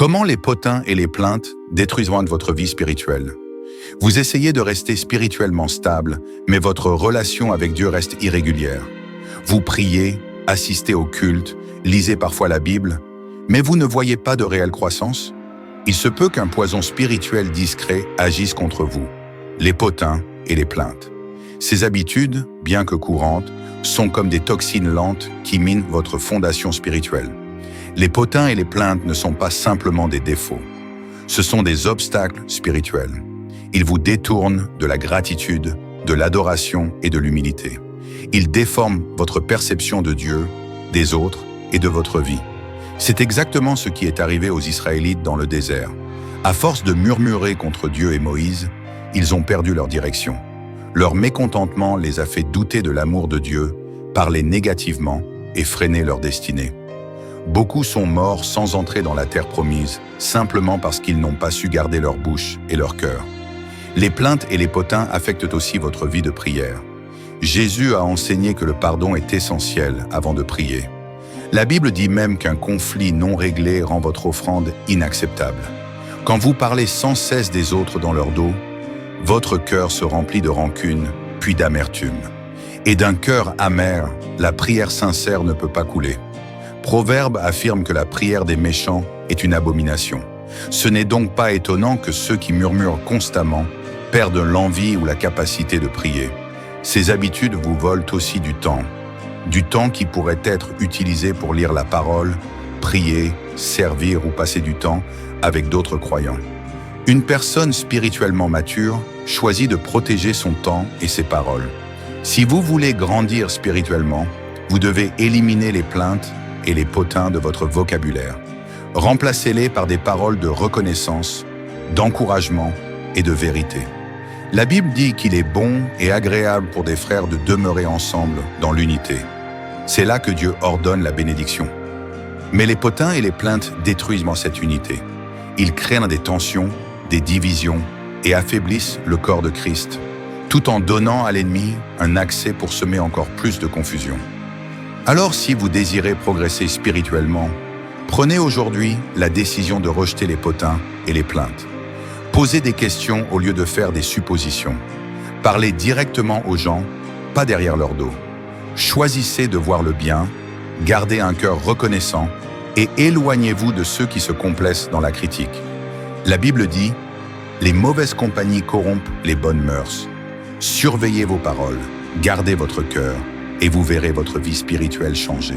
Comment les potins et les plaintes détruisent votre vie spirituelle? Vous essayez de rester spirituellement stable, mais votre relation avec Dieu reste irrégulière. Vous priez, assistez au culte, lisez parfois la Bible, mais vous ne voyez pas de réelle croissance? Il se peut qu'un poison spirituel discret agisse contre vous, les potins et les plaintes. Ces habitudes, bien que courantes, sont comme des toxines lentes qui minent votre fondation spirituelle. Les potins et les plaintes ne sont pas simplement des défauts. Ce sont des obstacles spirituels. Ils vous détournent de la gratitude, de l'adoration et de l'humilité. Ils déforment votre perception de Dieu, des autres et de votre vie. C'est exactement ce qui est arrivé aux Israélites dans le désert. À force de murmurer contre Dieu et Moïse, ils ont perdu leur direction. Leur mécontentement les a fait douter de l'amour de Dieu, parler négativement et freiner leur destinée. Beaucoup sont morts sans entrer dans la terre promise, simplement parce qu'ils n'ont pas su garder leur bouche et leur cœur. Les plaintes et les potins affectent aussi votre vie de prière. Jésus a enseigné que le pardon est essentiel avant de prier. La Bible dit même qu'un conflit non réglé rend votre offrande inacceptable. Quand vous parlez sans cesse des autres dans leur dos, votre cœur se remplit de rancune, puis d'amertume. Et d'un cœur amer, la prière sincère ne peut pas couler. Proverbe affirme que la prière des méchants est une abomination. Ce n'est donc pas étonnant que ceux qui murmurent constamment perdent l'envie ou la capacité de prier. Ces habitudes vous volent aussi du temps qui pourrait être utilisé pour lire la parole, prier, servir ou passer du temps avec d'autres croyants. Une personne spirituellement mature choisit de protéger son temps et ses paroles. Si vous voulez grandir spirituellement, vous devez éliminer les plaintes et les potins de votre vocabulaire. Remplacez-les par des paroles de reconnaissance, d'encouragement et de vérité. La Bible dit qu'il est bon et agréable pour des frères de demeurer ensemble dans l'unité. C'est là que Dieu ordonne la bénédiction. Mais les potins et les plaintes détruisent cette unité. Ils créent des tensions, des divisions et affaiblissent le corps de Christ, tout en donnant à l'ennemi un accès pour semer encore plus de confusion. Alors si vous désirez progresser spirituellement, prenez aujourd'hui la décision de rejeter les potins et les plaintes. Posez des questions au lieu de faire des suppositions. Parlez directement aux gens, pas derrière leur dos. Choisissez de voir le bien, gardez un cœur reconnaissant et éloignez-vous de ceux qui se complaisent dans la critique. La Bible dit « Les mauvaises compagnies corrompent les bonnes mœurs ». Surveillez vos paroles, gardez votre cœur et vous verrez votre vie spirituelle changer.